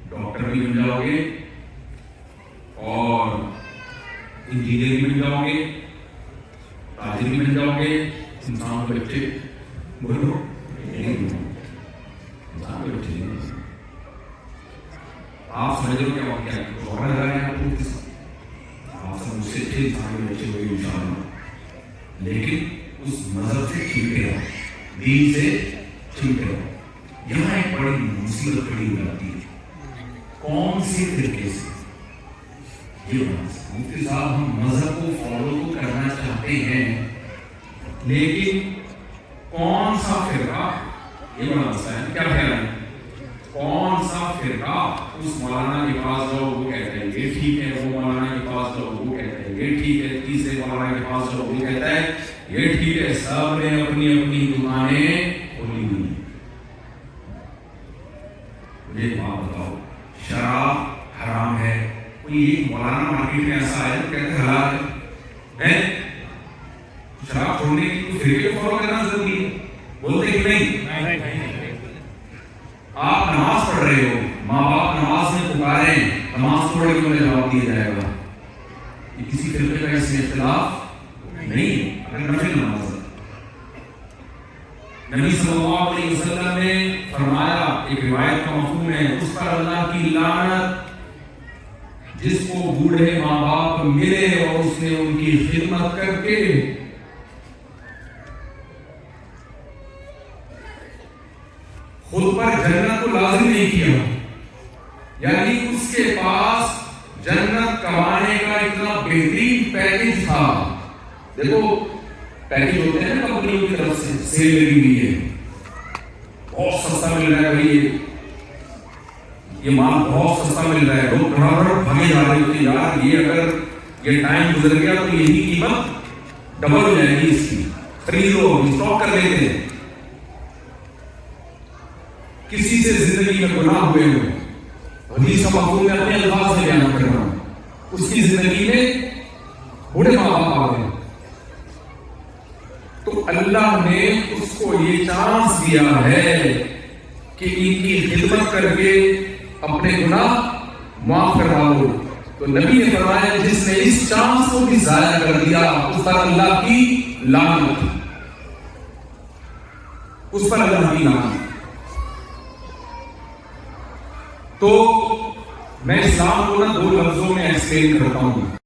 Doctor بھی بن جاؤ گے اور انجینئر بھی بن جاؤ گے، تاجر بھی بن جاؤ گے، انسان کے بچے بولو انسان کے بچے نہیں، آپ سمجھ لو کیا واقعہ ہے، جوہر لگا ہے آپ سب مجھ سے اچھے انسان کے بچے ہوئے انشاءاللہ، لیکن اس مذہب سے چھوٹے رہو، دین سے چھوٹے رہو۔ یہاں ایک بڑی مصیبت کھڑی ہو جاتی ہے، کون سے طریقے سے؟ یہ بات مفتی صاحب ہم مذہب کو فالو تو کرنا چاہتے ہیں، لیکن کون سا فرقہ؟ یہ بڑا مسئلہ ہے، کیا خیال ہے؟ کون سا فرقہ؟ اس مولانا کے پاس جاؤ وہ کہتا ہے یہ ٹھیک ہے، وہ مولانا کے پاس جاؤ وہ کہتا ہے یہ ٹھیک ہے، تیسرے مولانا کے پاس جاؤ وہ کہتا ہے یہ ٹھیک ہے، سب نے اپنی اپنی دکانیں کھولی ہوئی ہیں۔ مجھے ایک بات بتاؤ، شراب حرام ہے، کوئی ایک مولانا مارکیٹ میں ایسا ہے جو کہتے ہیں حلال ہے؟ شراب چھوڑنے کی تو فرقے فالو کرنا ضروری ہے، بولتے کہ نہیں؟ آپ نماز پڑھ رہے ہو، ماں باپ نماز میں پکارے ہیں، نماز پڑھ کے انہیں جواب دیا جائے گا، یہ کسی فرقے کا اس میں اختلاف نہیں ہے، اگر نفل نماز ہے۔ نبی صلی اللہ علیہ وسلم نے فرمایا، ایک روایت کا مفہوم ہے، اس پر اللہ کی لعنت جس کو بوڑھے ماں باپ ملے اور اس نے ان کی خدمت کر کے خود پر جنت کو لازم نہیں کیا، یعنی اس کے پاس جنت کمانے کا اتنا بہترین پیکیج تھا۔ دیکھو پیکیج ہوتے ہیں نا کمپنیوں کی طرف سے، سیل لگی ہوئی ہے، بہت سستا مل رہا ہے بھائی، یہ مال بہت سستا مل رہا ہے، لوگ بڑا بھاگے جا رہے ہوتے ہیں، یار یہ اگر یہ ٹائم گزر گیا تو یہی قیمت ڈبل ہو جائے گی اس کی، خریدو اسٹاک کر لیتے ہیں۔ کسی سے زندگی میں گناہ ہوئے ہو، حدیث کا مفہوم میں اپنے الفاظ سے بیان کر رہا ہوں، اس کی زندگی میں بوڑھے ماں باپ آ گئے تو اللہ نے اس کو یہ چانس دیا ہے کہ ان کی خدمت کر کے اپنے گناہ معاف کرواؤ، تو نبی نے فرمایا جس نے اس چانس کو بھی ضائع کر دیا اس پر اللہ کی لعنت، اس پر اللہ کی لعنت۔ تو میں اسلام کو دو لفظوں میں ایکسپلین کرتا ہوں۔